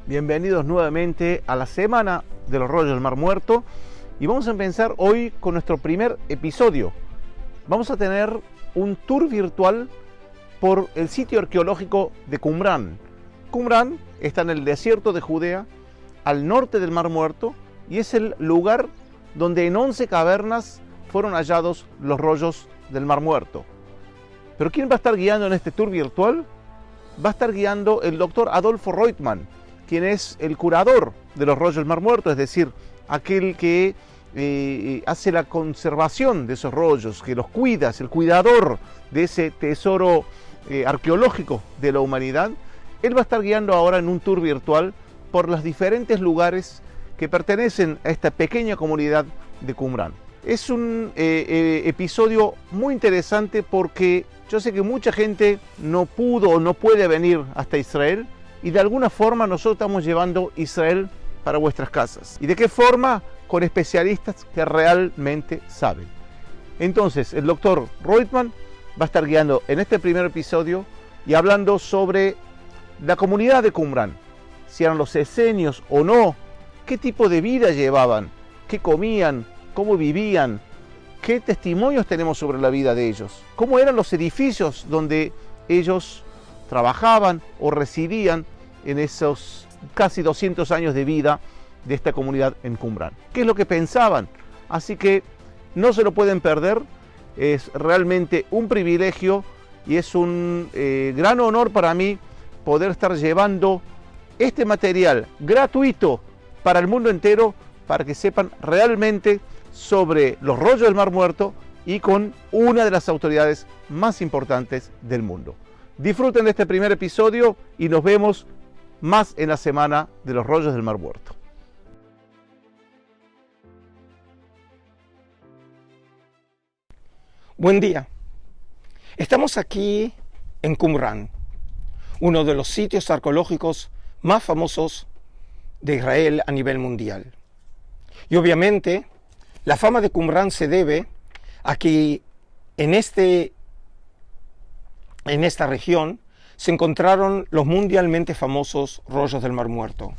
Bienvenidos nuevamente a la semana de los rollos del Mar Muerto y vamos a empezar hoy con nuestro primer episodio. Vamos a tener un tour virtual por el sitio arqueológico de Qumran. Qumran está en el desierto de Judea, al norte del Mar Muerto, y es el lugar donde en 11 cavernas fueron hallados los rollos del Mar Muerto. Pero ¿quién va a estar guiando en este tour virtual? Va a estar guiando el doctor Adolfo Reutemann, quien es el curador de los rollos del Mar Muerto, es decir, aquel que hace la conservación de esos rollos, que los cuida, es el cuidador de ese tesoro arqueológico de la humanidad. Él va a estar guiando ahora en un tour virtual por los diferentes lugares que pertenecen a esta pequeña comunidad de Qumran. Es un episodio muy interesante porque yo sé que mucha gente no pudo o no puede venir hasta Israel, y de alguna forma nosotros estamos llevando Israel para vuestras casas. ¿Y de qué forma? Con especialistas que realmente saben. Entonces, el doctor Reutemann va a estar guiando en este primer episodio y hablando sobre la comunidad de Qumran. Si eran los esenios o no, qué tipo de vida llevaban, qué comían, cómo vivían, qué testimonios tenemos sobre la vida de ellos, cómo eran los edificios donde ellos trabajaban o residían en esos casi 200 años de vida de esta comunidad en Qumran. ¿Qué es lo que pensaban? Así que no se lo pueden perder, es realmente un privilegio y es un gran honor para mí poder estar llevando este material gratuito para el mundo entero, para que sepan realmente sobre los rollos del Mar Muerto y con una de las autoridades más importantes del mundo. Disfruten de este primer episodio y nos vemos más en la semana de los rollos del Mar Muerto. Buen día. Estamos aquí en Qumran, uno de los sitios arqueológicos más famosos de Israel a nivel mundial. Y obviamente la fama de Qumran se debe a que en esta región se encontraron los mundialmente famosos rollos del Mar Muerto.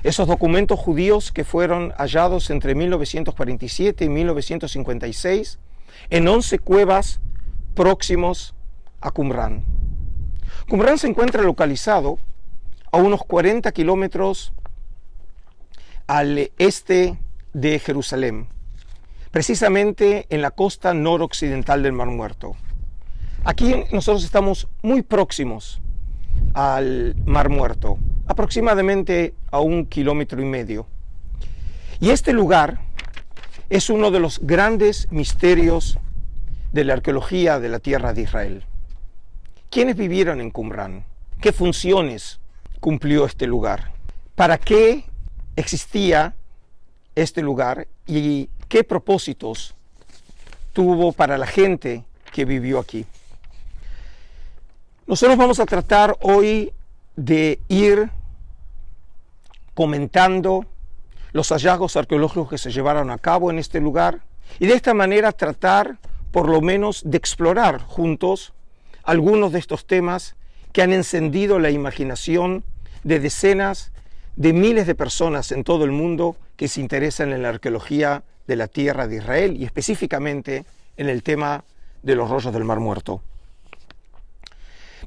Esos documentos judíos que fueron hallados entre 1947 y 1956 en 11 cuevas próximos a Qumran. Qumran se encuentra localizado a unos 40 kilómetros al este de Jerusalén, precisamente en la costa noroccidental del Mar Muerto. Aquí nosotros estamos muy próximos al Mar Muerto, aproximadamente a 1,5 kilómetros. Y este lugar es uno de los grandes misterios de la arqueología de la tierra de Israel. ¿Quiénes vivieron en Qumran? ¿Qué funciones cumplió este lugar? ¿Para qué existía este lugar? ¿Y qué propósitos tuvo para la gente que vivió aquí? Nosotros vamos a tratar hoy de ir comentando los hallazgos arqueológicos que se llevaron a cabo en este lugar y de esta manera tratar por lo menos de explorar juntos algunos de estos temas que han encendido la imaginación de decenas de miles de personas en todo el mundo que se interesan en la arqueología de la tierra de Israel y específicamente en el tema de los rollos del Mar Muerto.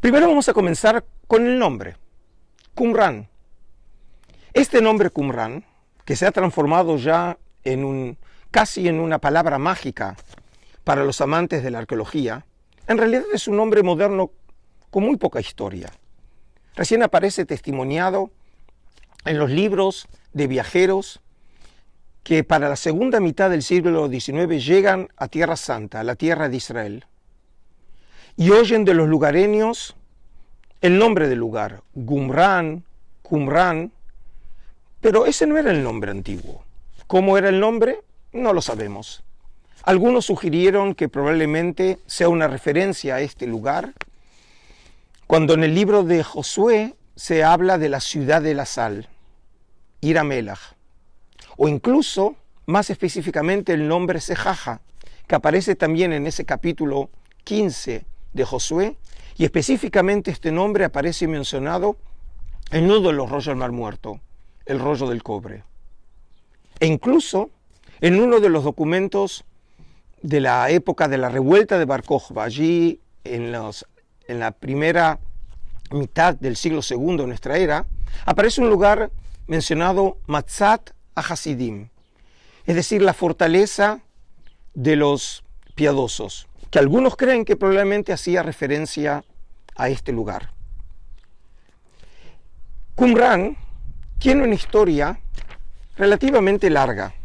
Primero vamos a comenzar con el nombre, Qumran. Este nombre Qumran, que se ha transformado ya casi en una palabra mágica para los amantes de la arqueología, en realidad es un nombre moderno con muy poca historia. Recién aparece testimoniado en los libros de viajeros que para la segunda mitad del siglo XIX llegan a Tierra Santa, a la tierra de Israel, y oyen de los lugareños el nombre del lugar, Qumran, pero ese no era el nombre antiguo. ¿Cómo era el nombre? No lo sabemos. Algunos sugirieron que probablemente sea una referencia a este lugar, cuando en el libro de Josué se habla de la ciudad de la sal, Ir Amelach, o incluso, más específicamente, el nombre Sejaja, que aparece también en ese capítulo 15 de Josué, y específicamente este nombre aparece mencionado en uno de los rollos del Mar Muerto, el rollo del cobre. E incluso en uno de los documentos de la época de la revuelta de Bar Kokhba, allí en la primera mitad del siglo II de nuestra era, aparece un lugar mencionado Matzat HaHasidim, es decir, la fortaleza de los piadosos, que algunos creen que probablemente hacía referencia a este lugar. Qumran tiene una historia relativamente larga.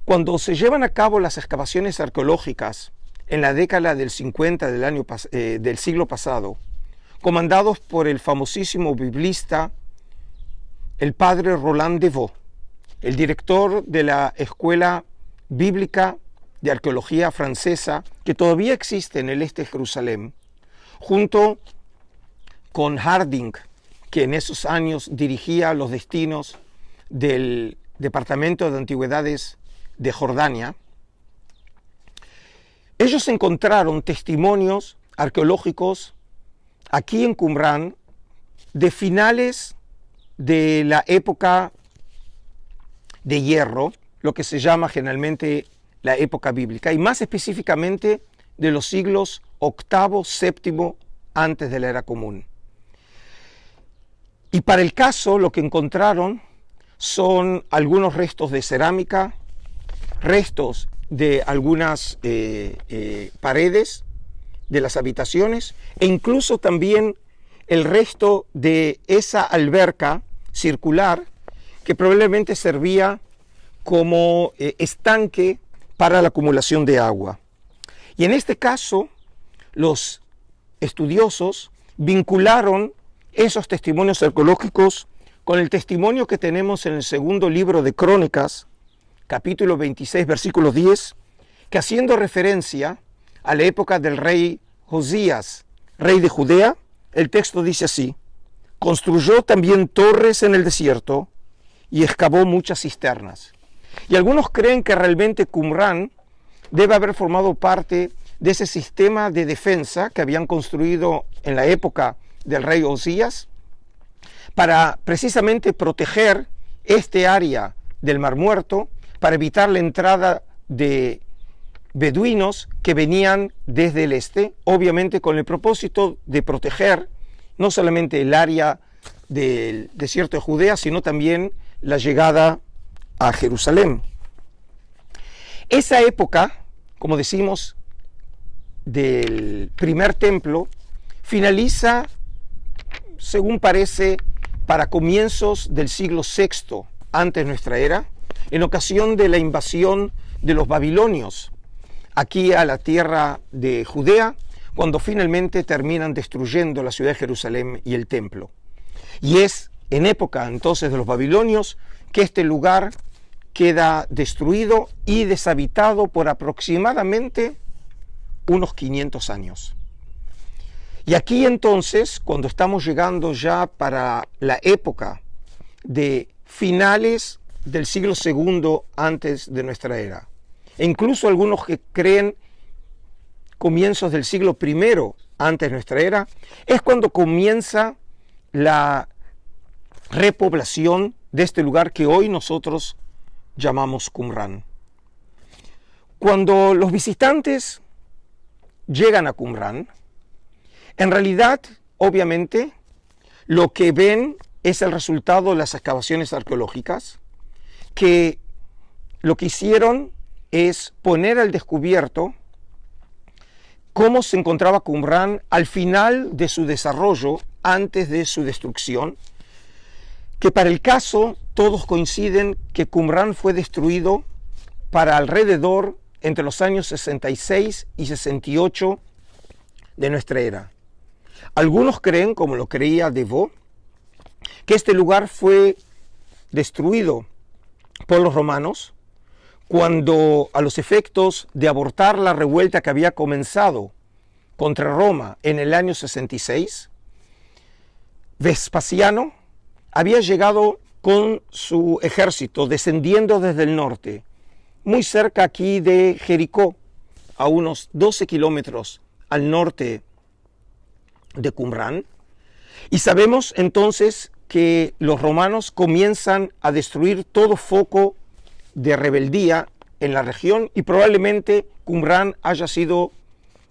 Cuando se llevan a cabo las excavaciones arqueológicas en la década del 50 del siglo pasado, comandados por el famosísimo biblista, el padre Roland de Vaux, el director de la Escuela Bíblica de Arqueología Francesa, que todavía existe en el este de Jerusalén, junto con Harding, que en esos años dirigía los destinos del Departamento de Antigüedades de Jordania. Ellos encontraron testimonios arqueológicos aquí en Qumran de finales de la época de hierro, lo que se llama generalmente la época bíblica, y más específicamente de los siglos VIII, VII antes de la era común. Y para el caso lo que encontraron son algunos restos de cerámica, restos de algunas paredes de las habitaciones e incluso también el resto de esa alberca circular que probablemente servía como estanque para la acumulación de agua. Y en este caso, los estudiosos vincularon esos testimonios arqueológicos con el testimonio que tenemos en el segundo libro de Crónicas, capítulo 26, versículo 10, que haciendo referencia a la época del rey Josías, rey de Judea, el texto dice así: construyó también torres en el desierto y excavó muchas cisternas. Y algunos creen que realmente Qumran debe haber formado parte de ese sistema de defensa que habían construido en la época del rey Josías para precisamente proteger este área del Mar Muerto, para evitar la entrada de beduinos que venían desde el este, obviamente con el propósito de proteger no solamente el área del desierto de Judea, sino también la llegada a Jerusalén. Esa época, como decimos, del primer templo, finaliza, según parece, para comienzos del siglo VI antes de nuestra era, en ocasión de la invasión de los babilonios aquí a la tierra de Judea, cuando finalmente terminan destruyendo la ciudad de Jerusalén y el templo. Y es en época entonces de los babilonios que este lugar queda destruido y deshabitado por aproximadamente unos 500 años. Y aquí entonces, cuando estamos llegando ya para la época de finales del siglo II antes de nuestra era, e incluso algunos que creen comienzos del siglo I antes de nuestra era, es cuando comienza la repoblación de este lugar que hoy nosotros llamamos Qumran. Cuando los visitantes llegan a Qumran, en realidad, obviamente, lo que ven es el resultado de las excavaciones arqueológicas, que lo que hicieron es poner al descubierto cómo se encontraba Qumran al final de su desarrollo, antes de su destrucción, que para el caso todos coinciden que Qumran fue destruido para alrededor entre los años 66 y 68 de nuestra era. Algunos creen, como lo creía de Vaux, que este lugar fue destruido por los romanos cuando, a los efectos de abortar la revuelta que había comenzado contra Roma en el año 66, Vespasiano había llegado con su ejército descendiendo desde el norte, muy cerca aquí de Jericó, a unos 12 kilómetros al norte de Qumran, Y sabemos entonces que los romanos comienzan a destruir todo foco de rebeldía en la región y probablemente Qumrán haya sido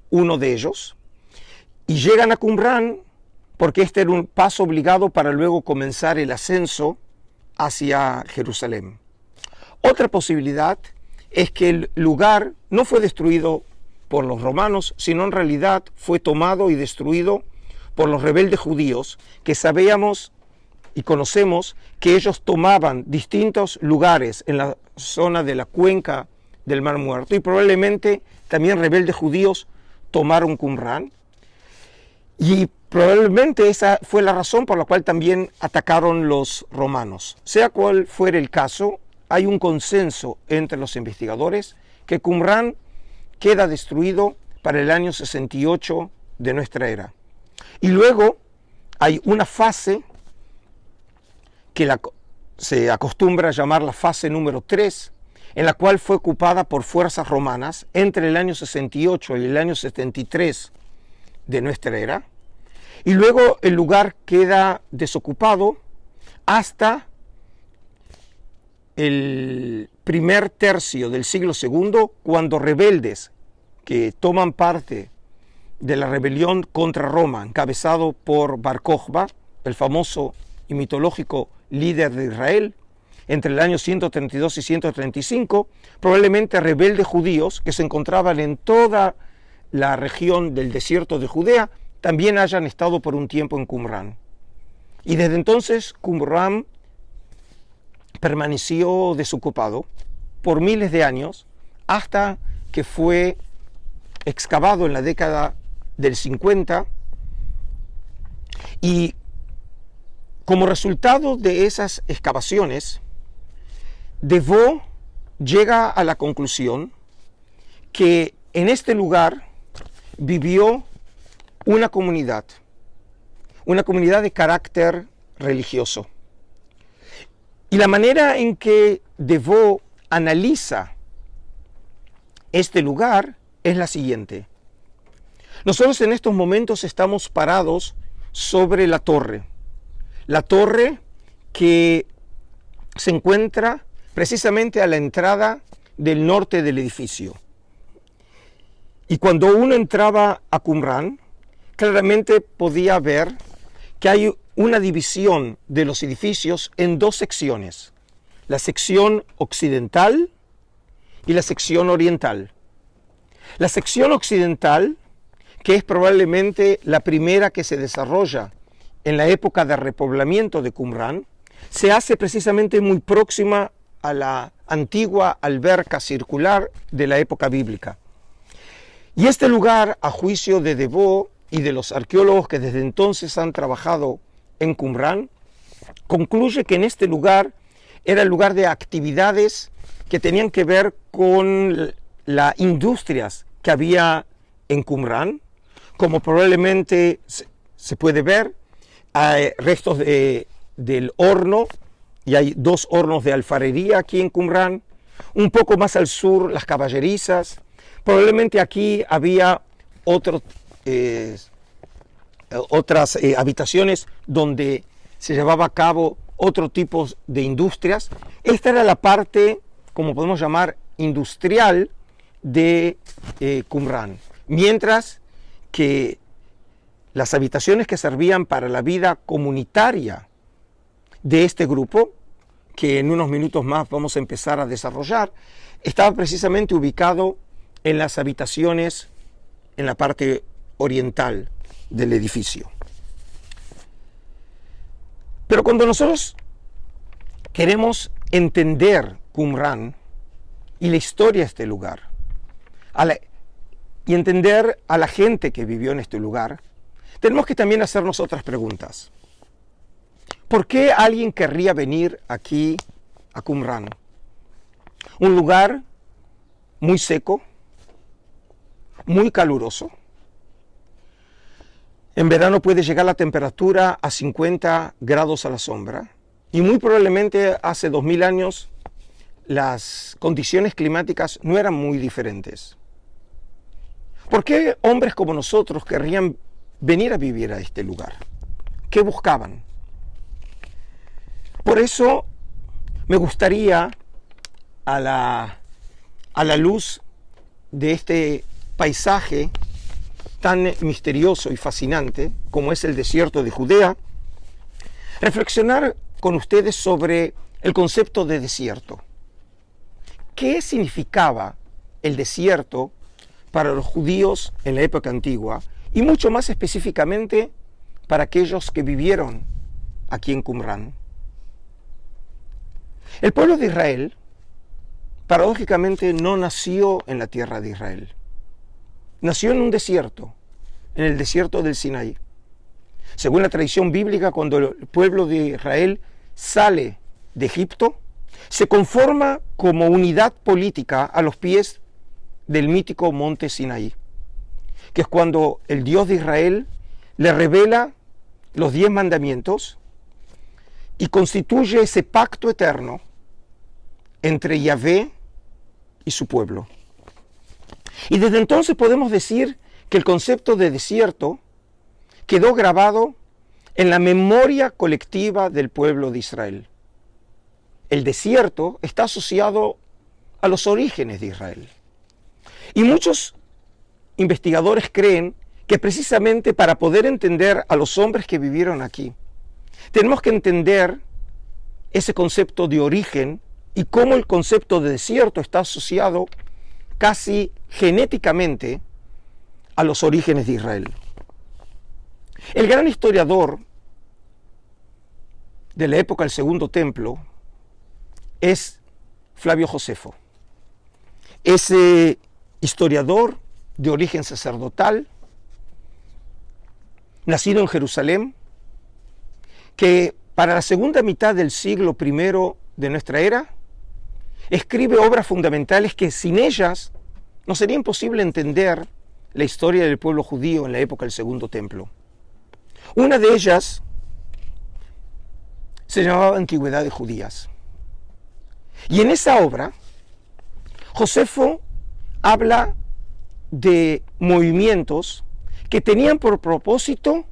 uno de ellos. Y llegan a Qumrán porque este era un paso obligado para luego comenzar el ascenso hacia Jerusalén. Otra posibilidad es que el lugar no fue destruido por los romanos, sino en realidad fue tomado y destruido por los rebeldes judíos, que sabíamos y conocemos que ellos tomaban distintos lugares en la zona de la cuenca del Mar Muerto, y probablemente también rebeldes judíos tomaron Qumrán, y probablemente esa fue la razón por la cual también atacaron los romanos. Sea cual fuera el caso, hay un consenso entre los investigadores que Qumrán queda destruido para el año 68 de nuestra era. Y luego hay una fase que se acostumbra a llamar la fase número 3, en la cual fue ocupada por fuerzas romanas entre el año 68 y el año 73 de nuestra era. Y luego el lugar queda desocupado hasta el primer tercio del siglo II, cuando rebeldes que toman parte de la rebelión contra Roma, encabezado por Bar Kokhba, el famoso y mitológico líder de Israel, entre el año 132 y 135, probablemente rebeldes judíos que se encontraban en toda la región del desierto de Judea, también hayan estado por un tiempo en Qumrán. Y desde entonces Qumrán permaneció desocupado por miles de años, hasta que fue excavado en la década del 50, y como resultado de esas excavaciones, Deveau llega a la conclusión que en este lugar vivió una comunidad de carácter religioso. Y la manera en que Deveau analiza este lugar es la siguiente. Nosotros en estos momentos estamos parados sobre la torre que se encuentra precisamente a la entrada del norte del edificio. Y cuando uno entraba a Qumrán, claramente podía ver que hay una división de los edificios en dos secciones, la sección occidental y la sección oriental. La sección occidental, que es probablemente la primera que se desarrolla en la época de repoblamiento de Qumrán, se hace precisamente muy próxima a la antigua alberca circular de la época bíblica. Y este lugar, a juicio de Deveau y de los arqueólogos que desde entonces han trabajado en Qumrán, concluye que en este lugar era el lugar de actividades que tenían que ver con las industrias que había en Qumrán, como probablemente se puede ver, hay restos del horno, y hay dos hornos de alfarería aquí en Qumrán. Un poco más al sur, las caballerizas. Probablemente aquí había otras habitaciones donde se llevaba a cabo otro tipo de industrias. Esta era la parte, como podemos llamar, industrial de Qumrán. Mientras que las habitaciones que servían para la vida comunitaria de este grupo, que en unos minutos más vamos a empezar a desarrollar, estaba precisamente ubicado en las habitaciones en la parte oriental del edificio. Pero cuando nosotros queremos entender Qumrán y la historia de este lugar, y entender a la gente que vivió en este lugar, tenemos que también hacernos otras preguntas. ¿Por qué alguien querría venir aquí a Qumrán? Un lugar muy seco, muy caluroso. En verano puede llegar la temperatura a 50 grados a la sombra, y muy probablemente hace 2000 años las condiciones climáticas no eran muy diferentes. ¿Por qué hombres como nosotros querrían venir a vivir a este lugar? qué buscaban. Por eso me gustaría, a la luz de este paisaje tan misterioso y fascinante como es el desierto de Judea, reflexionar con ustedes sobre el concepto de desierto. ¿Qué significaba el desierto para los judíos en la época antigua y mucho más específicamente para aquellos que vivieron aquí en Qumrán? El pueblo de Israel, paradójicamente, no nació en la tierra de Israel. Nació en un desierto, en el desierto del Sinaí. Según la tradición bíblica, cuando el pueblo de Israel sale de Egipto, se conforma como unidad política a los pies del mítico monte Sinaí, que es cuando el Dios de Israel le revela los 10 mandamientos y constituye ese pacto eterno entre Yahvé y su pueblo. Y desde entonces podemos decir que el concepto de desierto quedó grabado en la memoria colectiva del pueblo de Israel. El desierto está asociado a los orígenes de Israel. Y muchos investigadores creen que precisamente para poder entender a los hombres que vivieron aquí, tenemos que entender ese concepto de origen y cómo el concepto de desierto está asociado casi genéticamente a los orígenes de Israel. El gran historiador de la época del Segundo Templo es Flavio Josefo. Ese historiador de origen sacerdotal, nacido en Jerusalén, que para la segunda mitad del siglo I de nuestra era, escribe obras fundamentales que sin ellas no sería imposible entender la historia del pueblo judío en la época del Segundo Templo. Una de ellas se llamaba Antigüedades Judías. Y en esa obra, Josefo habla de movimientos que tenían por propósito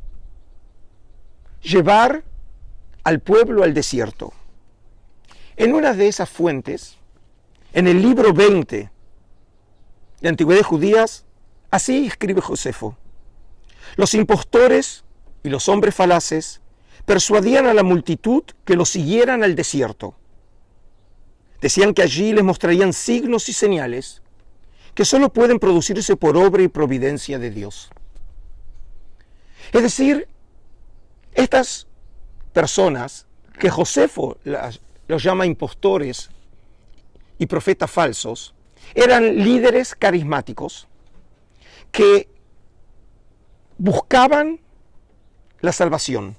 llevar al pueblo al desierto. En una de esas fuentes, en el libro 20 de Antigüedades Judías, así escribe Josefo: los impostores y los hombres falaces persuadían a la multitud que los siguieran al desierto. Decían que allí les mostrarían signos y señales que solo pueden producirse por obra y providencia de Dios. Es decir, estas personas que Josefo los llama impostores y profetas falsos, eran líderes carismáticos que buscaban la salvación,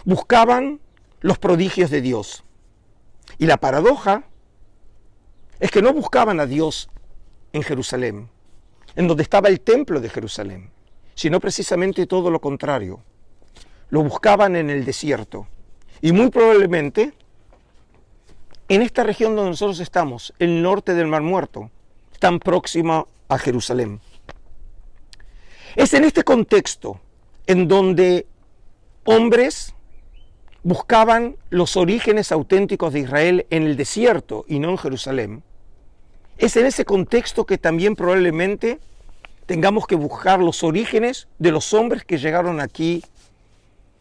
buscaban los prodigios de Dios. Y la paradoja es que no buscaban a Dios en Jerusalén, en donde estaba el templo de Jerusalén, sino precisamente todo lo contrario. Lo buscaban en el desierto. Y muy probablemente en esta región donde nosotros estamos, el norte del Mar Muerto, tan próxima a Jerusalén. Es en este contexto en donde hombres buscaban los orígenes auténticos de Israel en el desierto y no en Jerusalén. Es en ese contexto que también probablemente tengamos que buscar los orígenes de los hombres que llegaron aquí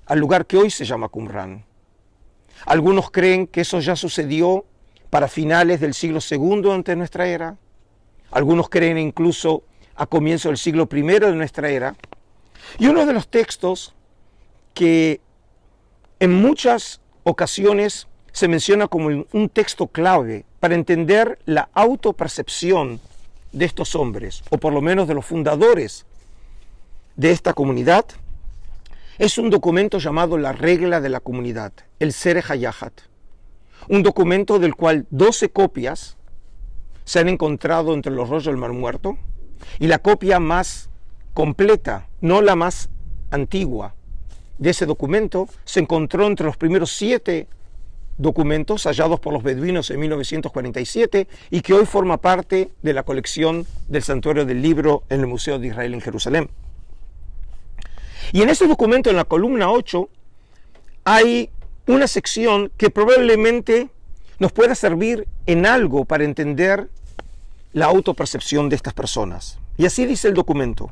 al lugar que hoy se llama Qumrán. Algunos creen que eso ya sucedió para finales del siglo II antes de nuestra era. Algunos creen incluso a comienzos del siglo I de nuestra era. Y uno de los textos que en muchas ocasiones se menciona como un texto clave para entender la autopercepción de estos hombres, o por lo menos de los fundadores de esta comunidad, es un documento llamado la Regla de la Comunidad, el Serech HaYahat, un documento del cual 12 copias se han encontrado entre los rollos del Mar Muerto, y la copia más completa, no la más antigua, de ese documento se encontró entre los primeros 7 documentos hallados por los beduinos en 1947 y que hoy forma parte de la colección del Santuario del Libro en el Museo de Israel en Jerusalén. Y en ese documento, en la columna 8, hay una sección que probablemente nos pueda servir en algo para entender la autopercepción de estas personas. Y así dice el documento.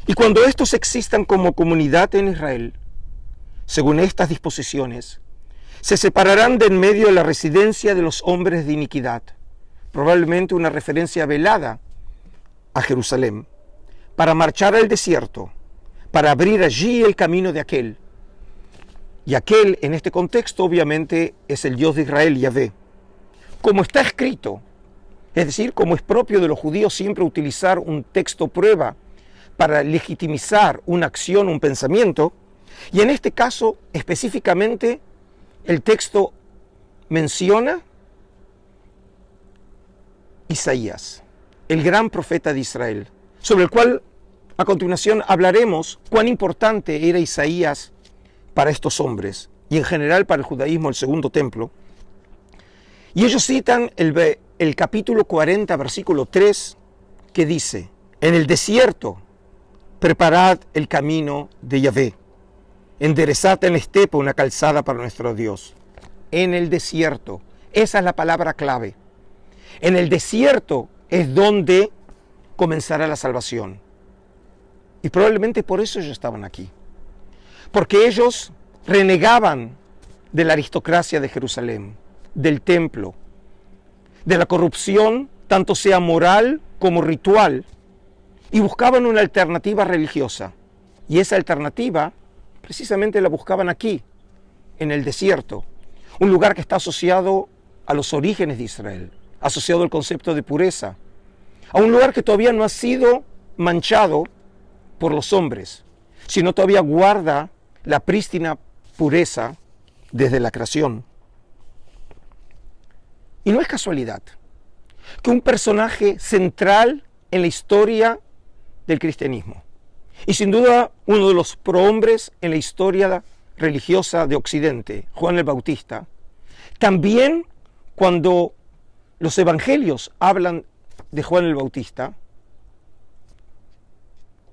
Y cuando estos existan como comunidad en Israel, según estas disposiciones, se separarán de en medio de la residencia de los hombres de iniquidad, probablemente una referencia velada a Jerusalén, para marchar al desierto, para abrir allí el camino de aquel. Y aquel, en este contexto, obviamente, es el Dios de Israel, Yahvé. Como está escrito, es decir, como es propio de los judíos siempre utilizar un texto prueba para legitimizar una acción, un pensamiento, y en este caso, específicamente, el texto menciona Isaías, el gran profeta de Israel, sobre el cual a continuación hablaremos cuán importante era Isaías para estos hombres y en general para el judaísmo, el segundo templo. Y ellos citan el capítulo 40, versículo 3, que dice: en el desierto preparad el camino de Yahvé, enderezad en la estepa una calzada para nuestro Dios. En el desierto, esa es la palabra clave. En el desierto es donde comenzará la salvación. Y probablemente por eso ellos estaban aquí. Porque ellos renegaban de la aristocracia de Jerusalén, del templo, de la corrupción, tanto sea moral como ritual, y buscaban una alternativa religiosa. Y esa alternativa precisamente la buscaban aquí, en el desierto, un lugar que está asociado a los orígenes de Israel, asociado al concepto de pureza, a un lugar que todavía no ha sido manchado por los hombres, sino todavía guarda la prístina pureza desde la creación. Y no es casualidad que un personaje central en la historia del cristianismo, y sin duda uno de los prohombres en la historia religiosa de Occidente, Juan el Bautista, también cuando los evangelios hablan de Juan el Bautista,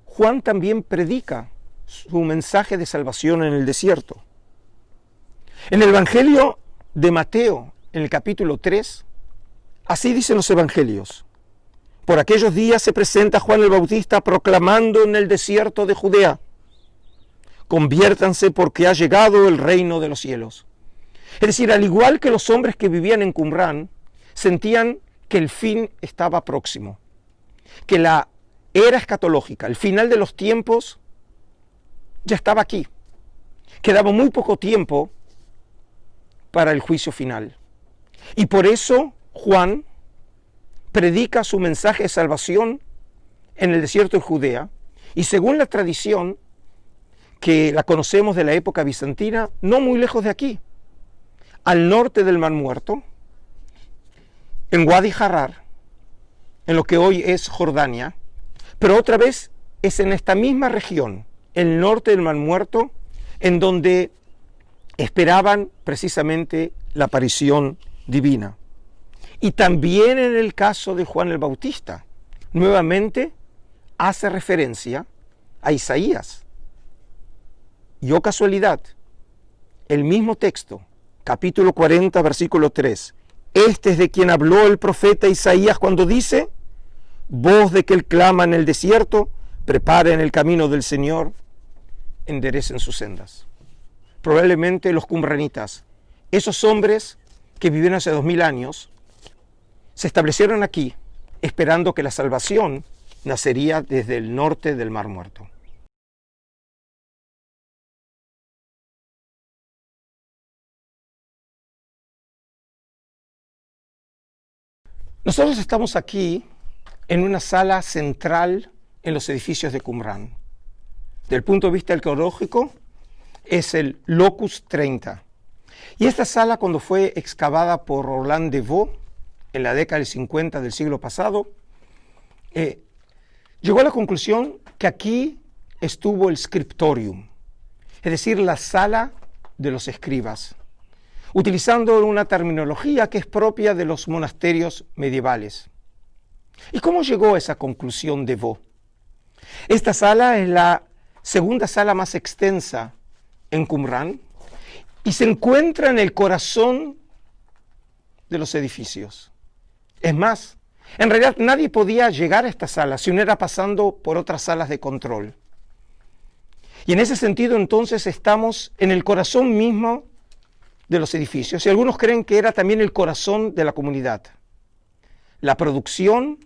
Juan también predica su mensaje de salvación en el desierto. En el Evangelio de Mateo, en el capítulo 3, así dicen los evangelios: por aquellos días se presenta Juan el Bautista proclamando en el desierto de Judea: conviértanse porque ha llegado el reino de los cielos. Es decir, al igual que los hombres que vivían en Qumrán, sentían que el fin estaba próximo, que la era escatológica, el final de los tiempos, ya estaba aquí. Quedaba muy poco tiempo para el juicio final. Y por eso Juan predica su mensaje de salvación en el desierto de Judea, y según la tradición que la conocemos de la época bizantina, no muy lejos de aquí, al norte del Mar Muerto, en Wadi Harar, en lo que hoy es Jordania, pero otra vez es en esta misma región, el norte del Mar Muerto, en donde esperaban precisamente la aparición divina. Y también en el caso de Juan el Bautista, nuevamente hace referencia a Isaías. Y oh casualidad, el mismo texto, capítulo 40, versículo 3, este es de quien habló el profeta Isaías cuando dice: voz de que él clama en el desierto, preparen el camino del Señor, enderecen sus sendas. Probablemente los qumranitas, esos hombres que vivieron hace 2000 años, se establecieron aquí esperando que la salvación nacería desde el norte del Mar Muerto. Nosotros estamos aquí en una sala central en los edificios de Qumrán. Desde el punto de vista arqueológico, es el Locus 30. Y esta sala, cuando fue excavada por Roland de Vaux en la década del 50 del siglo pasado, llegó a la conclusión que aquí estuvo el scriptorium, es decir, la sala de los escribas, utilizando una terminología que es propia de los monasterios medievales. ¿Y cómo llegó a esa conclusión de Vaux? Esta sala es la segunda sala más extensa en Qumrán y se encuentra en el corazón de los edificios. Es más, en realidad nadie podía llegar a esta sala si no era pasando por otras salas de control. Y en ese sentido entonces estamos en el corazón mismo de los edificios y algunos creen que era también el corazón de la comunidad. La producción,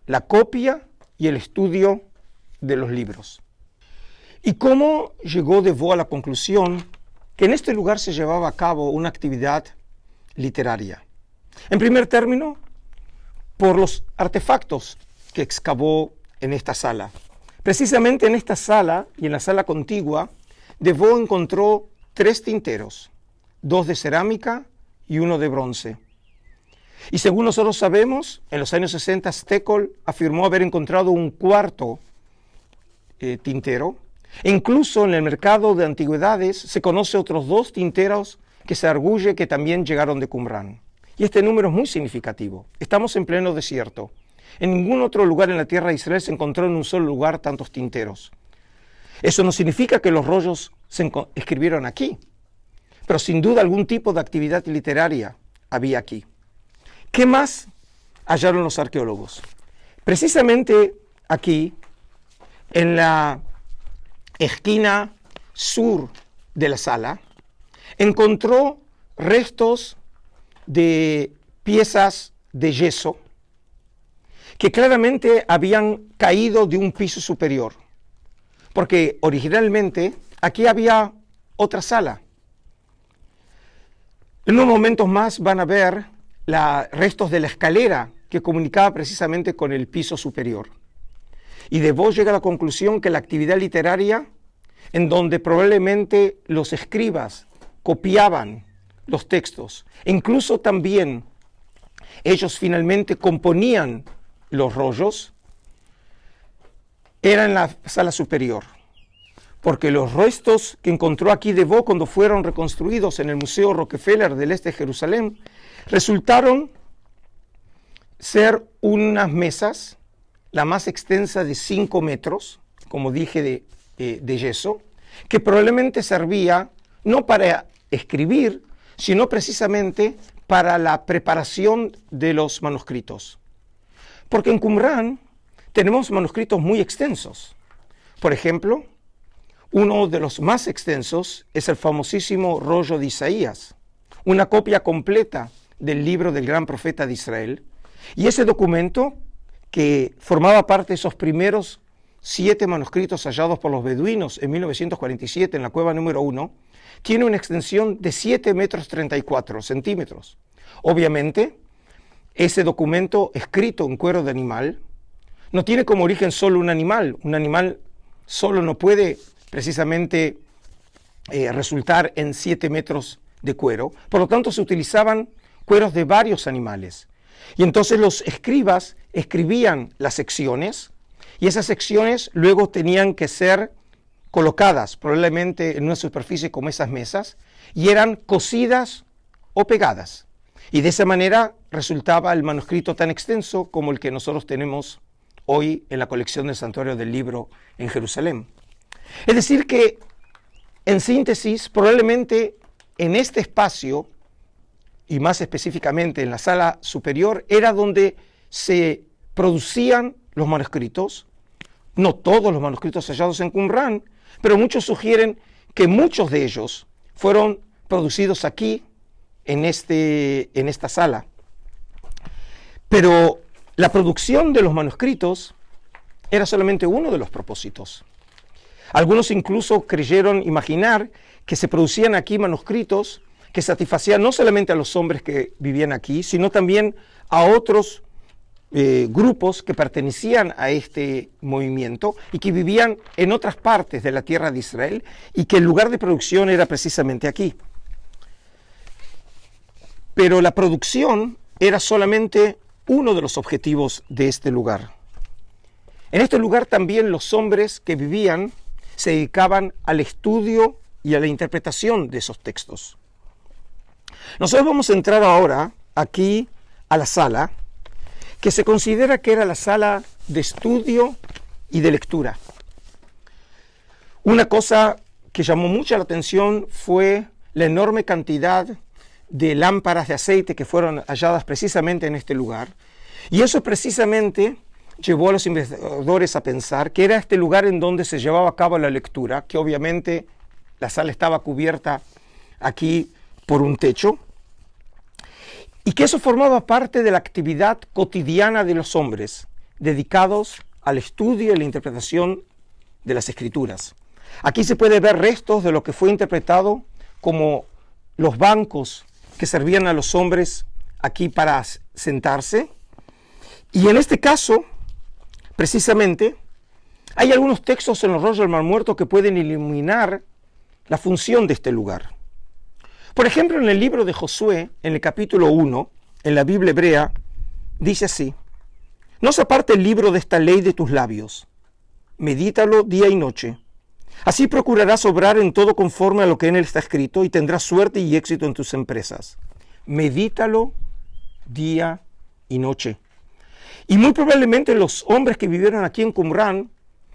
la copia y el estudio de los libros. ¿Y cómo llegó De Vaux a la conclusión que en este lugar se llevaba a cabo una actividad literaria? En primer término, por los artefactos que excavó en esta sala. Precisamente en esta sala y en la sala contigua, De Vaux encontró 3 tinteros, 2 de cerámica y 1 de bronce. Y según nosotros sabemos, en los años 60 Stekel afirmó haber encontrado un 4º tintero. E incluso en el mercado de antigüedades se conoce otros 2 tinteros que se arguye que también llegaron de Qumrán. Y este número es muy significativo. Estamos en pleno desierto. En ningún otro lugar en la tierra de Israel se encontró en un solo lugar tantos tinteros. Eso no significa que los rollos se escribieron aquí, pero sin duda algún tipo de actividad literaria había aquí. ¿Qué más hallaron los arqueólogos? Precisamente aquí, en la esquina sur de la sala, encontró restos de piezas de yeso que claramente habían caído de un piso superior, porque originalmente aquí había otra sala. En unos momentos más van a ver restos de la escalera que comunicaba precisamente con el piso superior. Y De Vaux llega a la conclusión que la actividad literaria, en donde probablemente los escribas copiaban los textos, e incluso también ellos finalmente componían los rollos, era en la sala superior, porque los restos que encontró aquí De Vaux cuando fueron reconstruidos en el Museo Rockefeller del este de Jerusalén, resultaron ser unas mesas, la más extensa de 5 metros, como dije, de yeso, que probablemente servía no para escribir, sino precisamente para la preparación de los manuscritos. Porque en Qumrán tenemos manuscritos muy extensos. Por ejemplo, uno de los más extensos es el famosísimo rollo de Isaías, una copia completa del libro del gran profeta de Israel. Y ese documento, que formaba parte de esos primeros 7 manuscritos hallados por los beduinos en 1947 en la cueva número 1, tiene una extensión de 7 metros 34 centímetros. Obviamente, ese documento escrito en cuero de animal no tiene como origen solo un animal. Un animal solo no puede precisamente resultar en 7 metros de cuero. Por lo tanto, se utilizaban cueros de varios animales. Y entonces los escribas escribían las secciones y esas secciones luego tenían que ser colocadas probablemente en una superficie como esas mesas y eran cosidas o pegadas. Y de esa manera resultaba el manuscrito tan extenso como el que nosotros tenemos hoy en la colección del Santuario del Libro en Jerusalén. Es decir que, en síntesis, probablemente en este espacio, y más específicamente en la sala superior, era donde se producían los manuscritos. No todos los manuscritos hallados en Qumrán, pero muchos sugieren que muchos de ellos fueron producidos aquí, en esta sala. Pero la producción de los manuscritos era solamente uno de los propósitos. Algunos incluso creyeron imaginar que se producían aquí manuscritos que satisfacían no solamente a los hombres que vivían aquí, sino también a otros grupos que pertenecían a este movimiento y que vivían en otras partes de la tierra de Israel y que el lugar de producción era precisamente aquí. Pero la producción era solamente uno de los objetivos de este lugar. En este lugar también los hombres que vivían se dedicaban al estudio y a la interpretación de esos textos. Nosotros vamos a entrar ahora aquí a la sala, que se considera que era la sala de estudio y de lectura. Una cosa que llamó mucho la atención fue la enorme cantidad de lámparas de aceite que fueron halladas precisamente en este lugar. Y eso precisamente llevó a los investigadores a pensar que era este lugar en donde se llevaba a cabo la lectura, que obviamente la sala estaba cubierta aquí por un techo, y que eso formaba parte de la actividad cotidiana de los hombres, dedicados al estudio y la interpretación de las Escrituras. Aquí se puede ver restos de lo que fue interpretado como los bancos que servían a los hombres aquí para sentarse. Y en este caso, precisamente, hay algunos textos en los rollos del Mar Muerto que pueden iluminar la función de este lugar. Por ejemplo, en el libro de Josué, en el capítulo 1, en la Biblia hebrea, dice así: no se aparte el libro de esta ley de tus labios, medítalo día y noche. Así procurarás obrar en todo conforme a lo que en él está escrito y tendrás suerte y éxito en tus empresas. Medítalo día y noche. Y muy probablemente los hombres que vivieron aquí en Qumrán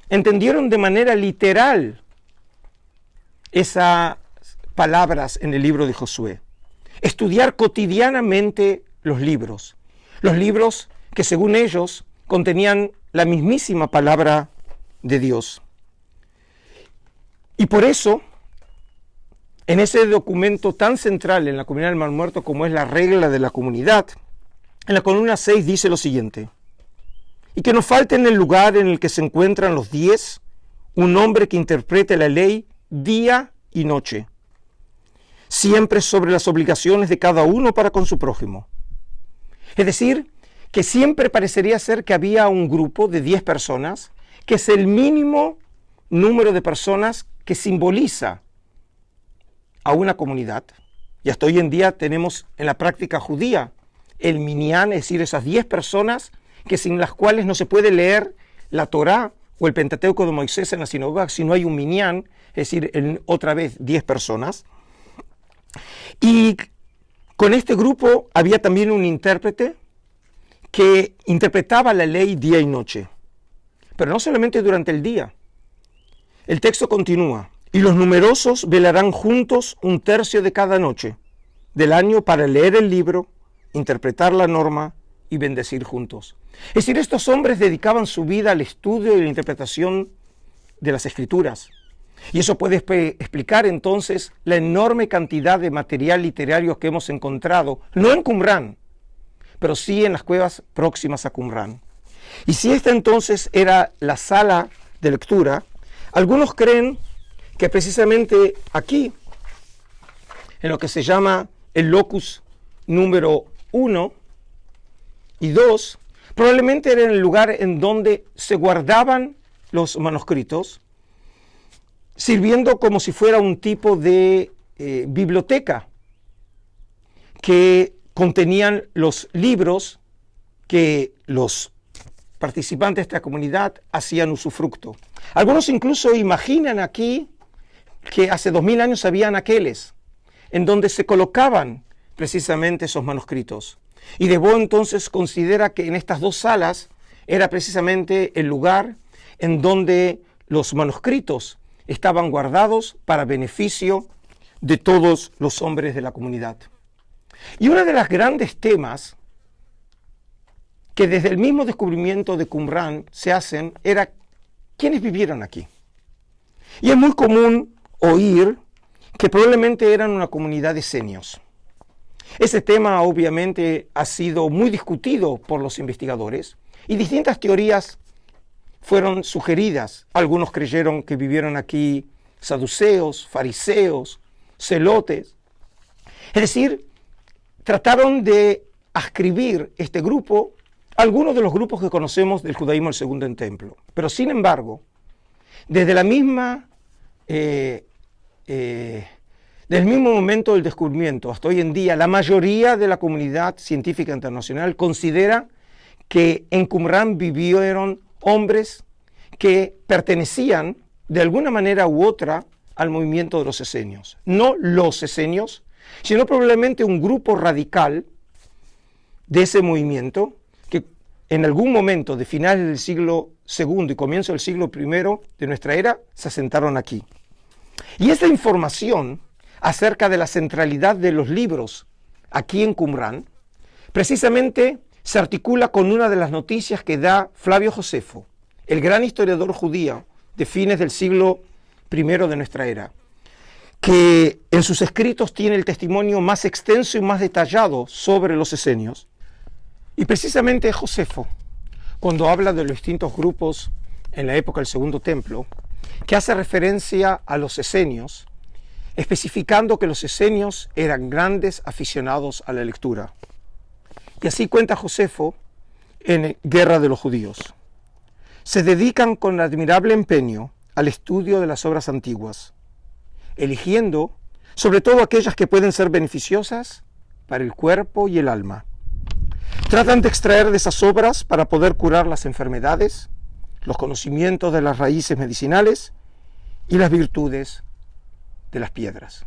entendieron de manera literal esas palabras en el libro de Josué. Estudiar cotidianamente los libros que según ellos contenían la mismísima palabra de Dios. Y por eso, en ese documento tan central en la comunidad del Mar Muerto como es la regla de la comunidad, en la columna 6 dice lo siguiente: y que no falte en el lugar en el que se encuentran los 10 un hombre que interprete la ley día y noche, siempre sobre las obligaciones de cada uno para con su prójimo. Es decir, que siempre parecería ser que había un grupo de 10 personas, que es el mínimo número de personas que simboliza a una comunidad. Y hasta hoy en día tenemos en la práctica judía el minyan, es decir, esas 10 personas que sin las cuales no se puede leer la Torá o el Pentateuco de Moisés en la sinagoga si no hay un minyan, es decir, otra vez 10 personas. Y con este grupo había también un intérprete que interpretaba la ley día y noche, pero no solamente durante el día. El texto continúa: y los numerosos velarán juntos un tercio de cada noche del año para leer el libro, interpretar la norma y bendecir juntos. Es decir, estos hombres dedicaban su vida al estudio y la interpretación de las Escrituras. Y eso puede explicar entonces la enorme cantidad de material literario que hemos encontrado, no en Qumrán, pero sí en las cuevas próximas a Qumrán. Y si esta entonces era la sala de lectura, algunos creen que precisamente aquí, en lo que se llama el locus número 1 y 2, probablemente era el lugar en donde se guardaban los manuscritos, sirviendo como si fuera un tipo de biblioteca que contenían los libros que los participantes de esta comunidad hacían usufructo. Algunos incluso imaginan aquí que hace 2000 años había anaqueles en donde se colocaban precisamente esos manuscritos. Y Debo entonces considera que en estas dos salas era precisamente el lugar en donde los manuscritos estaban guardados para beneficio de todos los hombres de la comunidad. Y uno de los grandes temas que desde el mismo descubrimiento de Qumrán se hacen era quiénes vivieron aquí. Y es muy común oír que probablemente eran una comunidad de esenios. Ese tema obviamente ha sido muy discutido por los investigadores y distintas teorías fueron sugeridas. Algunos creyeron que vivieron aquí saduceos, fariseos, celotes. Es decir, trataron de ascribir este grupo a algunos de los grupos que conocemos del judaísmo del Segundo Templo. Pero sin embargo, desde la misma del mismo momento del descubrimiento hasta hoy en día, la mayoría de la comunidad científica internacional considera que en Qumrán vivieron hombres que pertenecían de alguna manera u otra al movimiento de los esenios. No los esenios, sino probablemente un grupo radical de ese movimiento que en algún momento de finales del siglo II y comienzo del siglo I de nuestra era, se asentaron aquí. Y esta información acerca de la centralidad de los libros aquí en Qumrán, precisamente se articula con una de las noticias que da Flavio Josefo, el gran historiador judío de fines del siglo I de nuestra era, que en sus escritos tiene el testimonio más extenso y más detallado sobre los esenios. Y precisamente Josefo, cuando habla de los distintos grupos en la época del Segundo Templo, que hace referencia a los esenios, especificando que los esenios eran grandes aficionados a la lectura. Y así cuenta Josefo en Guerra de los Judíos. Se dedican con admirable empeño al estudio de las obras antiguas, eligiendo sobre todo aquellas que pueden ser beneficiosas para el cuerpo y el alma. Tratan de extraer de esas obras para poder curar las enfermedades, los conocimientos de las raíces medicinales y las virtudes de las piedras.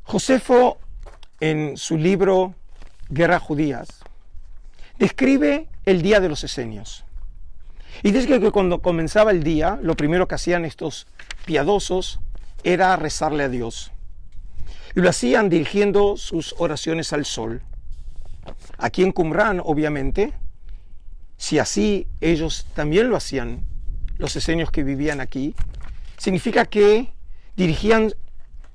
Josefo, en su libro Guerras Judías, describe el día de los esenios. Y dice que cuando comenzaba el día, lo primero que hacían estos piadosos era rezarle a Dios. Y lo hacían dirigiendo sus oraciones al sol. Aquí en Qumrán, obviamente, si así ellos también lo hacían, los esenios que vivían aquí, significa que dirigían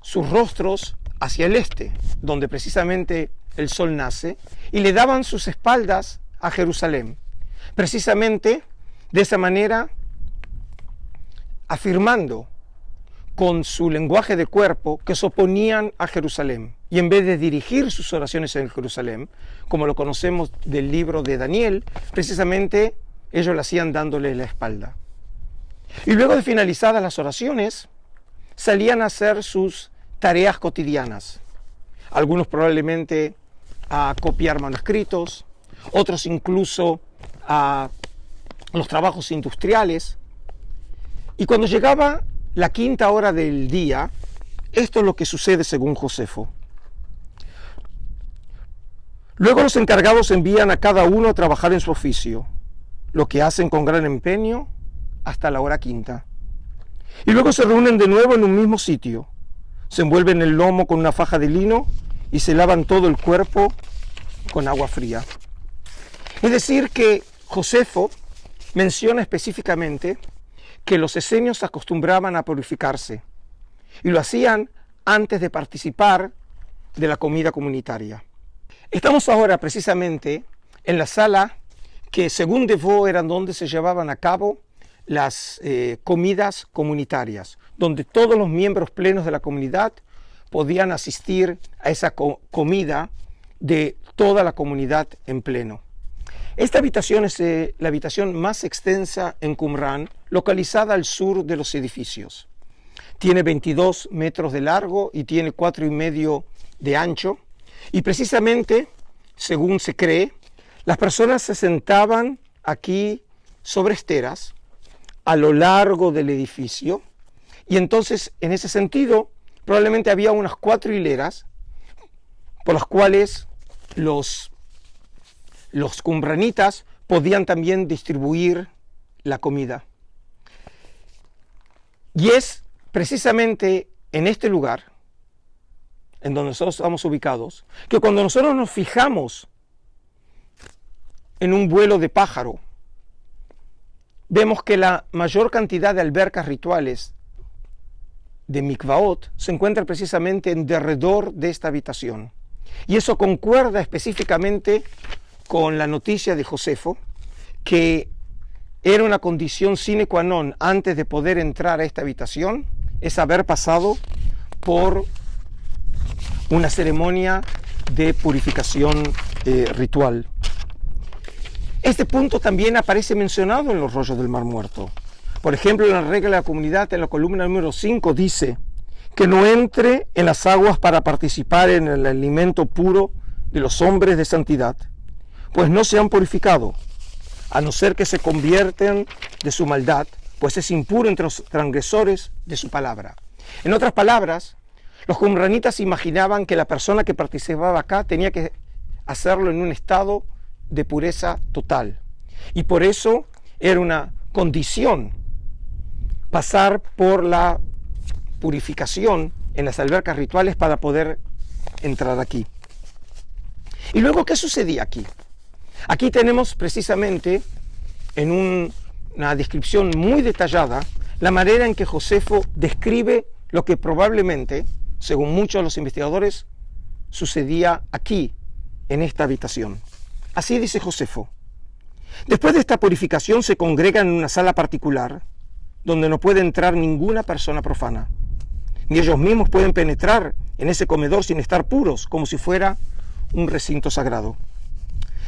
sus rostros hacia el este, donde precisamente el sol nace, y le daban sus espaldas a Jerusalén. Precisamente de esa manera, afirmando con su lenguaje de cuerpo que se oponían a Jerusalén. Y en vez de dirigir sus oraciones en Jerusalén, como lo conocemos del libro de Daniel, precisamente ellos lo hacían dándole la espalda. Y luego de finalizadas las oraciones, salían a hacer sus tareas cotidianas. Algunos probablemente a copiar manuscritos, otros incluso a los trabajos industriales. Y cuando llegaba la quinta hora del día, esto es lo que sucede según Josefo. Luego los encargados envían a cada uno a trabajar en su oficio, lo que hacen con gran empeño hasta la hora quinta. Y luego se reúnen de nuevo en un mismo sitio, se envuelven el lomo con una faja de lino y se lavan todo el cuerpo con agua fría. Es decir, que Josefo menciona específicamente que los esenios acostumbraban a purificarse y lo hacían antes de participar de la comida comunitaria. Estamos ahora precisamente en la sala que según Devaux eran donde se llevaban a cabo las comidas comunitarias, donde todos los miembros plenos de la comunidad podían asistir a esa comida de toda la comunidad en pleno. Esta habitación es la habitación más extensa en Qumrán, localizada al sur de los edificios. Tiene 22 metros de largo y tiene 4,5 de ancho. Y precisamente, según se cree, las personas se sentaban aquí sobre esteras a lo largo del edificio. Y entonces, en ese sentido, probablemente había unas 4 hileras por las cuales los qumranitas podían también distribuir la comida. Y es precisamente en este lugar, en donde nosotros estamos ubicados, que cuando nosotros nos fijamos en un vuelo de pájaro, vemos que la mayor cantidad de albercas rituales de mikvaot se encuentra precisamente en derredor de esta habitación. Y eso concuerda específicamente con la noticia de Josefo, que era una condición sine qua non antes de poder entrar a esta habitación, es haber pasado por una ceremonia de purificación ritual. Este punto también aparece mencionado en los rollos del Mar Muerto. Por ejemplo, en la regla de la comunidad, en la columna número 5, dice que no entre en las aguas para participar en el alimento puro de los hombres de santidad, pues no se han purificado, a no ser que se conviertan de su maldad, pues es impuro entre los transgresores de su palabra. En otras palabras, los qumranitas imaginaban que la persona que participaba acá tenía que hacerlo en un estado de pureza total. Y por eso era una condición pasar por la purificación en las albercas rituales para poder entrar aquí. Y luego, ¿qué sucedía aquí? Aquí tenemos precisamente en una descripción muy detallada la manera en que Josefo describe lo que probablemente, según muchos de los investigadores, sucedía aquí, en esta habitación. Así dice Josefo: después de esta purificación se congregan en una sala particular donde no puede entrar ninguna persona profana, ni ellos mismos pueden penetrar en ese comedor sin estar puros, como si fuera un recinto sagrado.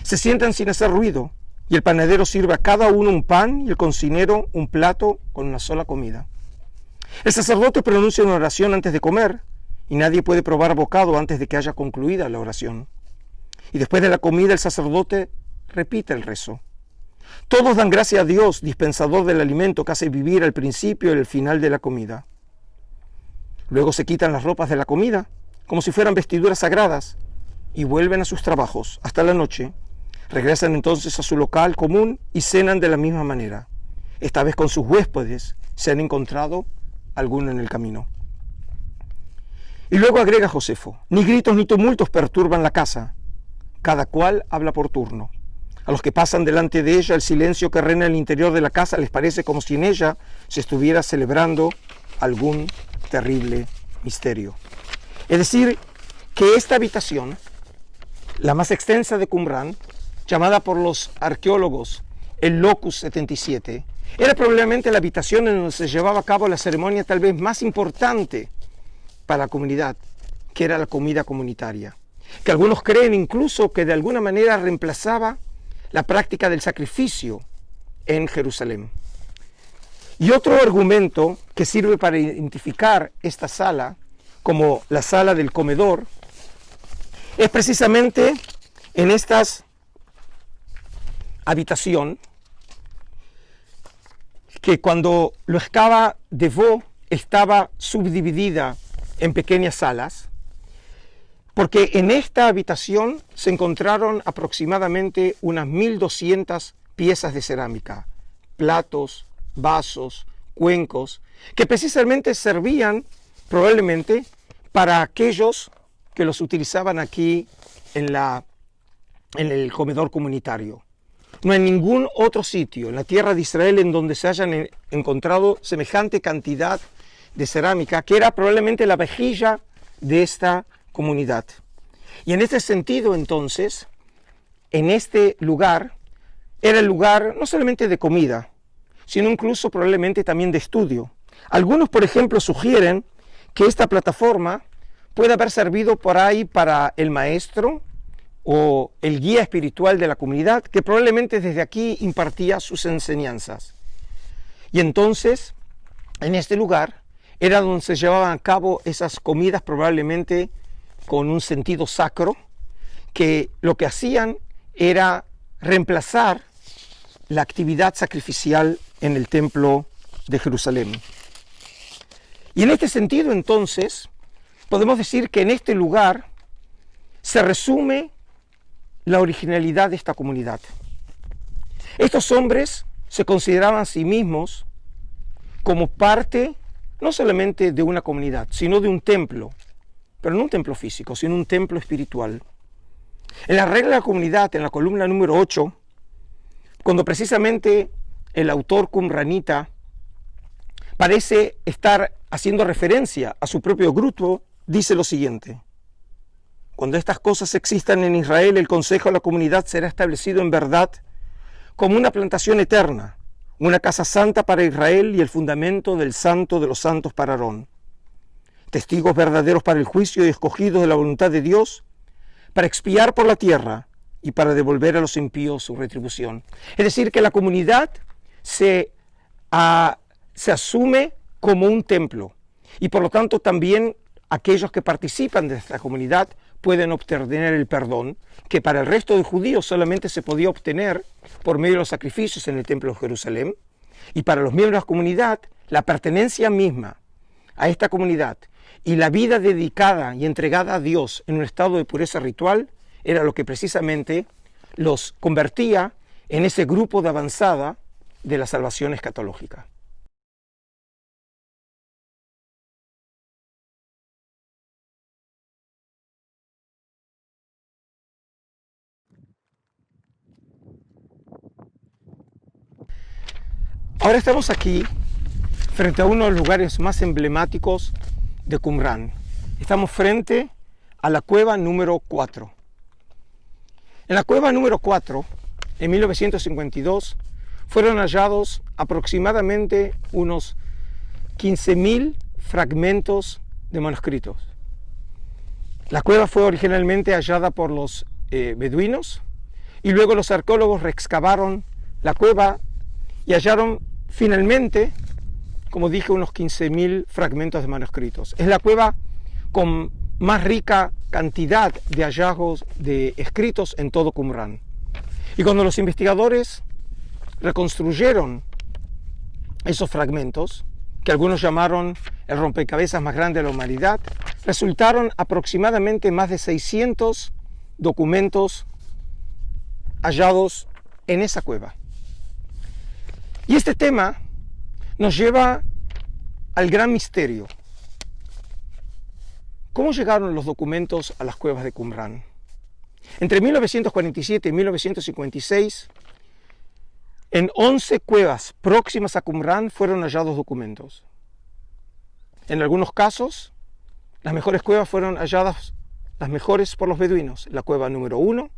Se sientan sin hacer ruido, y el panadero sirve a cada uno un pan y el cocinero un plato con una sola comida. El sacerdote pronuncia una oración antes de comer, y nadie puede probar bocado antes de que haya concluida la oración. Y después de la comida el sacerdote repite el rezo. Todos dan gracias a Dios, dispensador del alimento que hace vivir al principio y al final de la comida. Luego se quitan las ropas de la comida, como si fueran vestiduras sagradas, y vuelven a sus trabajos hasta la noche. Regresan entonces a su local común y cenan de la misma manera. Esta vez con sus huéspedes, se han encontrado alguno en el camino. Y luego agrega Josefo: ni gritos ni tumultos perturban la casa. Cada cual habla por turno. A los que pasan delante de ella, el silencio que reina en el interior de la casa les parece como si en ella se estuviera celebrando algún terrible misterio. Es decir, que esta habitación, la más extensa de Qumrán, llamada por los arqueólogos el Locus 77, era probablemente la habitación en donde se llevaba a cabo la ceremonia tal vez más importante para la comunidad, que era la comida comunitaria, que algunos creen incluso que de alguna manera reemplazaba la práctica del sacrificio en Jerusalén. Y otro argumento que sirve para identificar esta sala como la sala del comedor es precisamente en esta habitación que cuando lo excava Devaux estaba subdividida en pequeñas salas, porque en esta habitación se encontraron aproximadamente unas 1.200 piezas de cerámica, platos, vasos, cuencos, que precisamente servían probablemente para aquellos que los utilizaban aquí en el comedor comunitario. No hay ningún otro sitio en la tierra de Israel en donde se hayan encontrado semejante cantidad de cerámica, que era probablemente la vajilla de esta comunidad. Y en este sentido, entonces, en este lugar, era el lugar no solamente de comida, sino incluso probablemente también de estudio. Algunos, por ejemplo, sugieren que esta plataforma puede haber servido por ahí para el maestro o el guía espiritual de la comunidad, que probablemente desde aquí impartía sus enseñanzas. Y entonces, en este lugar, era donde se llevaban a cabo esas comidas probablemente con un sentido sacro, que lo que hacían era reemplazar la actividad sacrificial en el templo de Jerusalén. Y en este sentido, entonces, podemos decir que en este lugar se resume la originalidad de esta comunidad. Estos hombres se consideraban a sí mismos como parte no solamente de una comunidad, sino de un templo, pero no un templo físico, sino un templo espiritual. En la regla de la comunidad, en la columna número 8, cuando precisamente el autor qumranita parece estar haciendo referencia a su propio grupo, dice lo siguiente: cuando estas cosas existan en Israel, el consejo de la comunidad será establecido en verdad como una plantación eterna, una casa santa para Israel y el fundamento del santo de los santos para Aarón. Testigos verdaderos para el juicio y escogidos de la voluntad de Dios, para expiar por la tierra y para devolver a los impíos su retribución. Es decir, que la comunidad se asume como un templo y por lo tanto también aquellos que participan de esta comunidad pueden obtener el perdón, que para el resto de judíos solamente se podía obtener por medio de los sacrificios en el Templo de Jerusalén, y para los miembros de la comunidad, la pertenencia misma a esta comunidad y la vida dedicada y entregada a Dios en un estado de pureza ritual era lo que precisamente los convertía en ese grupo de avanzada de la salvación escatológica. Ahora estamos aquí frente a uno de los lugares más emblemáticos de Qumrán. Estamos frente a la cueva número 4. En la cueva número 4, en 1952, fueron hallados aproximadamente unos 15.000 fragmentos de manuscritos. La cueva fue originalmente hallada por los beduinos y luego los arqueólogos reexcavaron la cueva y hallaron finalmente, como dije, unos 15.000 fragmentos de manuscritos. Es la cueva con más rica cantidad de hallazgos de escritos en todo Qumrán. Y cuando los investigadores reconstruyeron esos fragmentos, que algunos llamaron el rompecabezas más grande de la humanidad, resultaron aproximadamente más de 600 documentos hallados en esa cueva. Y este tema nos lleva al gran misterio. ¿Cómo llegaron los documentos a las cuevas de Qumrán? Entre 1947 y 1956, en 11 cuevas próximas a Qumrán fueron hallados documentos. En algunos casos, las mejores cuevas fueron halladas, las mejores por los beduinos. La cueva número 1,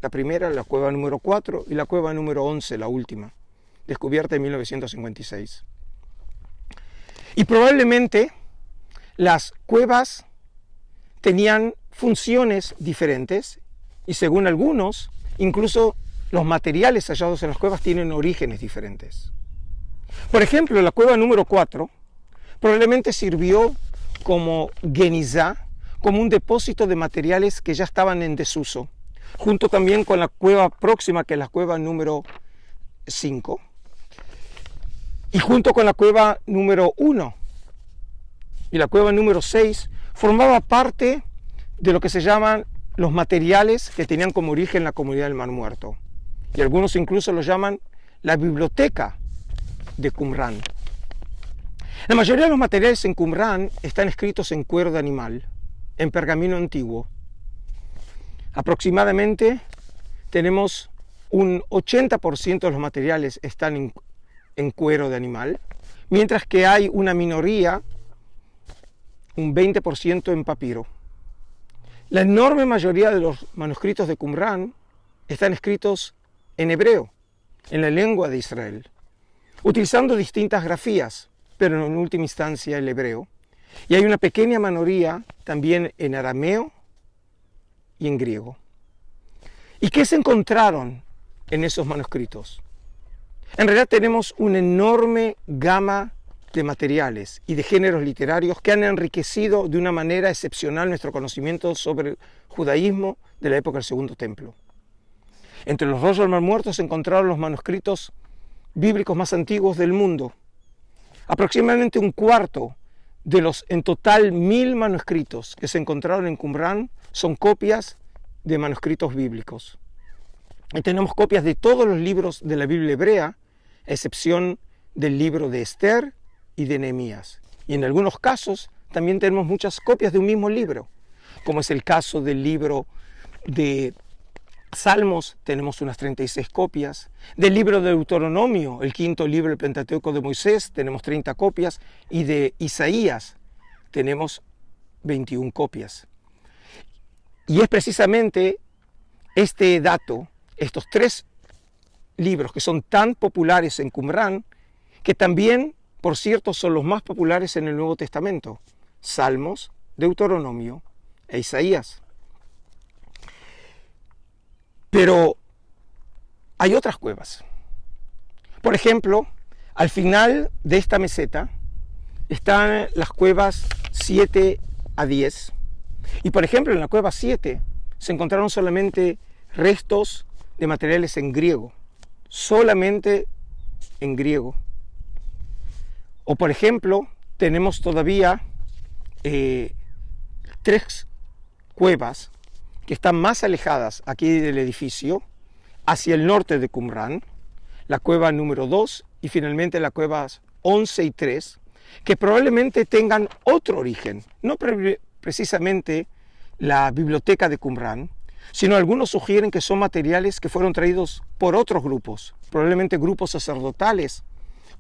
la primera, la cueva número 4 y la cueva número 11, la última, descubierta en 1956. Y probablemente las cuevas tenían funciones diferentes y según algunos, incluso los materiales hallados en las cuevas tienen orígenes diferentes. Por ejemplo, la cueva número 4 probablemente sirvió como genizá, como un depósito de materiales que ya estaban en desuso, junto también con la cueva próxima, que es la cueva número 5, y junto con la cueva número 1 y la cueva número 6, formaba parte de lo que se llaman los materiales que tenían como origen la comunidad del Mar Muerto. Y algunos incluso lo llaman la biblioteca de Qumrán. La mayoría de los materiales en Qumrán están escritos en cuero de animal, en pergamino antiguo. Aproximadamente tenemos un 80% de los materiales están en cuero de animal, mientras que hay una minoría, un 20% en papiro. La enorme mayoría de los manuscritos de Qumrán están escritos en hebreo, en la lengua de Israel, utilizando distintas grafías, pero en última instancia el hebreo. Y hay una pequeña minoría también en arameo y en griego. ¿Y qué se encontraron en esos manuscritos? En realidad tenemos una enorme gama de materiales y de géneros literarios que han enriquecido de una manera excepcional nuestro conocimiento sobre el judaísmo de la época del Segundo Templo. Entre los rollos del Mar Muerto se encontraron los manuscritos bíblicos más antiguos del mundo. Aproximadamente un cuarto de los en total 1.000 manuscritos que se encontraron en Qumrán son copias de manuscritos bíblicos. Y tenemos copias de todos los libros de la Biblia hebrea, a excepción del libro de Esther y de Nehemías. Y en algunos casos también tenemos muchas copias de un mismo libro, como es el caso del libro de Salmos, tenemos unas 36 copias. Del libro de Deuteronomio, el quinto libro del Pentateuco de Moisés, tenemos 30 copias. Y de Isaías tenemos 21 copias. Y es precisamente este dato, estos 3 libros que son tan populares en Qumrán, que también, por cierto, son los más populares en el Nuevo Testamento: Salmos, Deuteronomio e Isaías. Pero hay otras cuevas. Por ejemplo, al final de esta meseta están las cuevas 7 a 10. Y por ejemplo, en la cueva 7 se encontraron solamente restos de materiales en griego, solamente en griego. O por ejemplo, tenemos todavía 3 cuevas que están más alejadas aquí del edificio, hacia el norte de Qumrán, la cueva número 2 y finalmente las cuevas 11 y 3, que probablemente tengan otro origen, no precisamente la biblioteca de Qumrán, sino algunos sugieren que son materiales que fueron traídos por otros grupos, probablemente grupos sacerdotales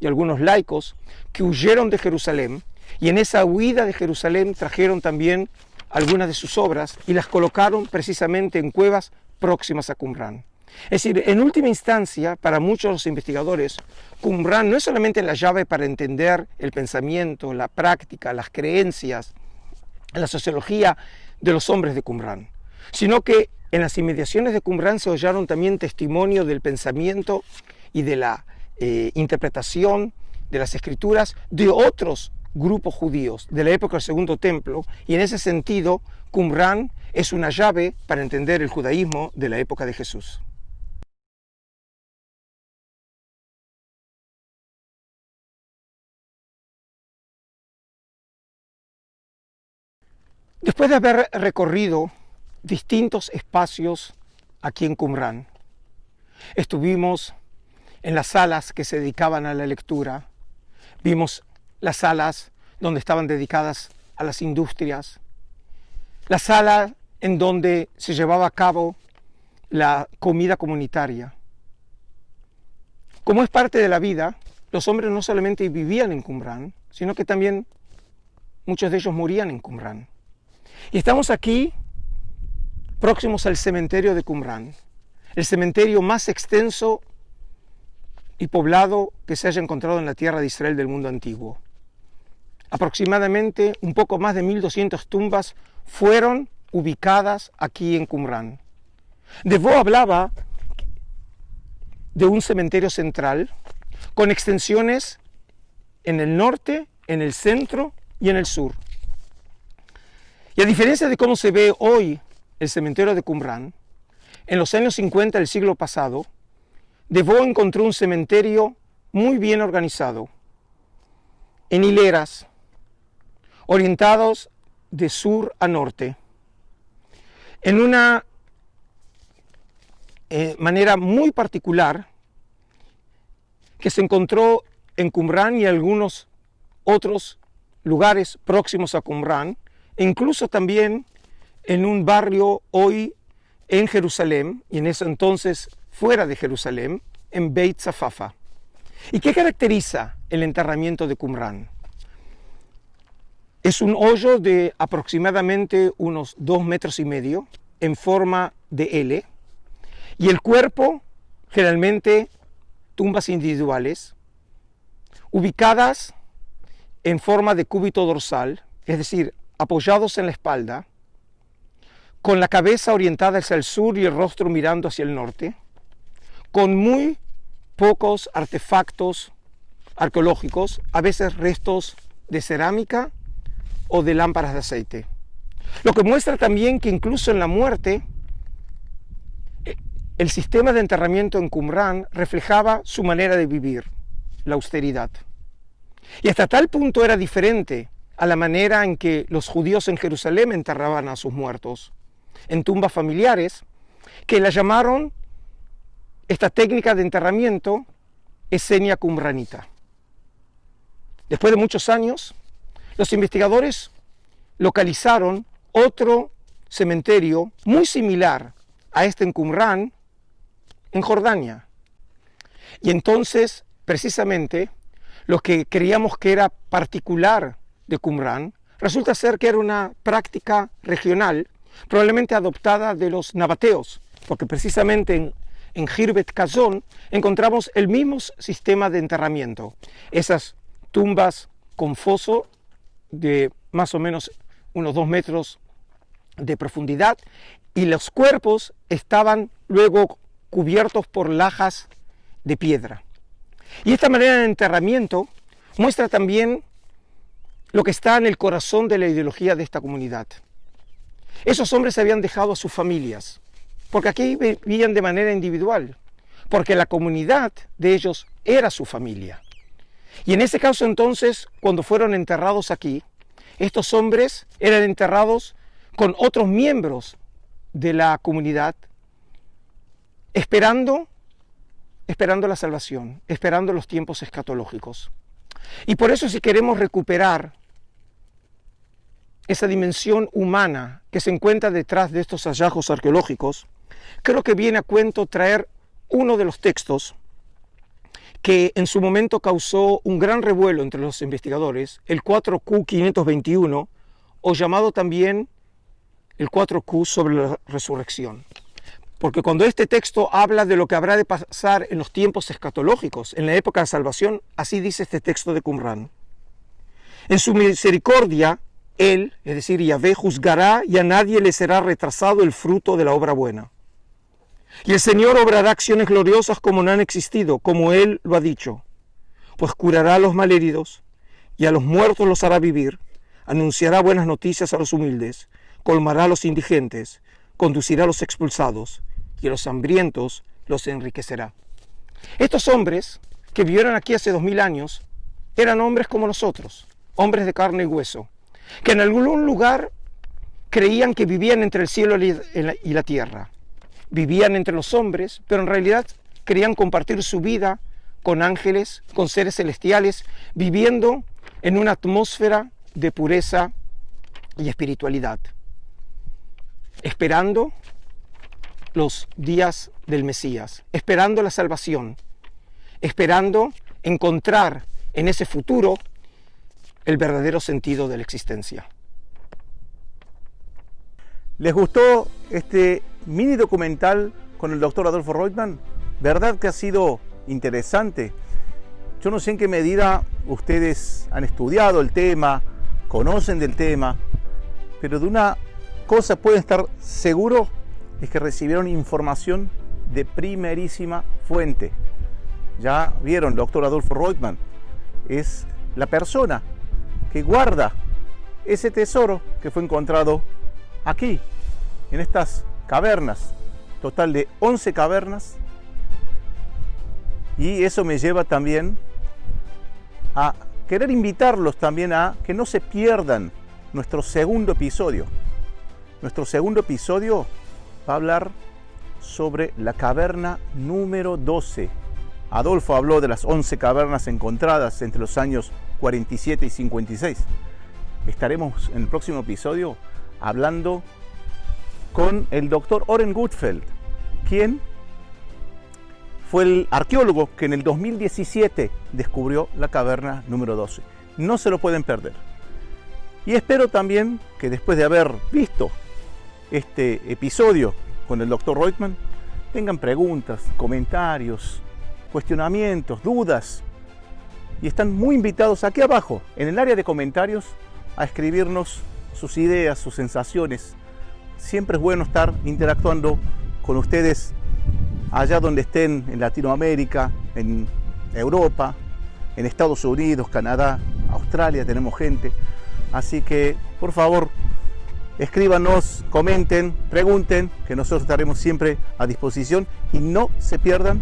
y algunos laicos que huyeron de Jerusalén, y en esa huida de Jerusalén trajeron también algunas de sus obras y las colocaron precisamente en cuevas próximas a Qumrán. Es decir, en última instancia, para muchos de los investigadores, Qumrán no es solamente la llave para entender el pensamiento, la práctica, las creencias, la sociología de los hombres de Qumrán, sino que en las inmediaciones de Qumrán se hallaron también testimonio del pensamiento y de la interpretación de las escrituras de otros grupos judíos de la época del Segundo Templo, y en ese sentido Qumrán es una llave para entender el judaísmo de la época de Jesús. Después de haber recorrido distintos espacios aquí en Qumrán, estuvimos en las salas que se dedicaban a la lectura, vimos las salas donde estaban dedicadas a las industrias, la sala en donde se llevaba a cabo la comida comunitaria. Como es parte de la vida, los hombres no solamente vivían en Qumrán, sino que también muchos de ellos morían en Qumrán. Y estamos aquí, próximos al cementerio de Qumrán, el cementerio más extenso y poblado que se haya encontrado en la tierra de Israel del mundo antiguo. Aproximadamente un poco más de 1200 tumbas fueron ubicadas aquí en Qumrán. Devaux hablaba de un cementerio central con extensiones en el norte, en el centro y en el sur. Y a diferencia de cómo se ve hoy el cementerio de Qumrán, en los años 50 del siglo pasado, Devaux encontró un cementerio muy bien organizado, en hileras, orientados de sur a norte, en una manera muy particular que se encontró en Qumrán y algunos otros lugares próximos a Qumrán, e incluso también en un barrio hoy en Jerusalén, y en ese entonces fuera de Jerusalén, en Beit Zafafa. ¿Y qué caracteriza el enterramiento de Qumrán? Es un hoyo de aproximadamente unos 2,5 metros en forma de L, y el cuerpo, generalmente tumbas individuales, ubicadas en forma de cúbito dorsal, es decir, apoyados en la espalda, con la cabeza orientada hacia el sur y el rostro mirando hacia el norte, con muy pocos artefactos arqueológicos, a veces restos de cerámica o de lámparas de aceite. Lo que muestra también que incluso en la muerte, el sistema de enterramiento en Qumrán reflejaba su manera de vivir, la austeridad. Y hasta tal punto era diferente a la manera en que los judíos en Jerusalén enterraban a sus muertos, en tumbas familiares, que la llamaron esta técnica de enterramiento esenia qumranita. Después de muchos años, los investigadores localizaron otro cementerio muy similar a este en Qumrán, en Jordania. Y entonces, precisamente, lo que creíamos que era particular de Qumrán, resulta ser que era una práctica regional, probablemente adoptada de los nabateos, porque precisamente en Khirbet Kazon encontramos el mismo sistema de enterramiento. Esas tumbas con foso de más o menos unos 2 metros de profundidad, y los cuerpos estaban luego cubiertos por lajas de piedra. Y esta manera de enterramiento muestra también lo que está en el corazón de la ideología de esta comunidad. Esos hombres habían dejado a sus familias, porque aquí vivían de manera individual, porque la comunidad de ellos era su familia. Y en ese caso entonces, cuando fueron enterrados aquí, estos hombres eran enterrados con otros miembros de la comunidad, esperando la salvación, esperando los tiempos escatológicos. Y por eso, si queremos recuperar esa dimensión humana que se encuentra detrás de estos hallazgos arqueológicos, creo que viene a cuento traer uno de los textos que en su momento causó un gran revuelo entre los investigadores, el 4Q521, o llamado también el 4Q sobre la resurrección. Porque cuando este texto habla de lo que habrá de pasar en los tiempos escatológicos, en la época de salvación, así dice este texto de Qumran. En su misericordia, Él, es decir, Yahvé, juzgará y a nadie le será retrasado el fruto de la obra buena. Y el Señor obrará acciones gloriosas como no han existido, como Él lo ha dicho. Pues curará a los malheridos y a los muertos los hará vivir, anunciará buenas noticias a los humildes, colmará a los indigentes, conducirá a los expulsados y a los hambrientos los enriquecerá. Estos hombres que vivieron aquí hace 2000 años eran hombres como nosotros, hombres de carne y hueso, que en algún lugar creían que vivían entre el cielo y la tierra. Vivían entre los hombres, pero en realidad querían compartir su vida con ángeles, con seres celestiales, viviendo en una atmósfera de pureza y espiritualidad, esperando los días del Mesías, esperando la salvación, esperando encontrar en ese futuro el verdadero sentido de la existencia. ¿Les gustó este mini documental con el doctor Adolfo Reutemann? ¿Verdad que ha sido interesante? Yo no sé en qué medida ustedes han estudiado el tema, conocen del tema, pero de una cosa pueden estar seguros, es que recibieron información de primerísima fuente. Ya vieron, el doctor Adolfo Reutemann es la persona que guarda ese tesoro que fue encontrado aquí, en estas cavernas, total de 11 cavernas, y eso me lleva también a querer invitarlos también a que no se pierdan nuestro segundo episodio. Nuestro segundo episodio va a hablar sobre la caverna número 12. Adolfo habló de las 11 cavernas encontradas entre los años 47 y 56. Estaremos en el próximo episodio hablando con el doctor Oren Gutfeld, quien fue el arqueólogo que en el 2017 descubrió la caverna número 12. No se lo pueden perder. Y espero también que después de haber visto este episodio con el doctor Reutemann, tengan preguntas, comentarios, cuestionamientos, dudas. Y están muy invitados aquí abajo, en el área de comentarios, a escribirnos sus ideas, sus sensaciones. Siempre es bueno estar interactuando con ustedes allá donde estén, en Latinoamérica, en Europa, en Estados Unidos, Canadá, Australia, tenemos gente. Así que, por favor, escríbanos, comenten, pregunten, que nosotros estaremos siempre a disposición. Y no se pierdan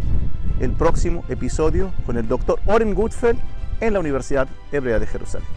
el próximo episodio con el doctor Oren Gutfeld en la Universidad Hebrea de Jerusalén.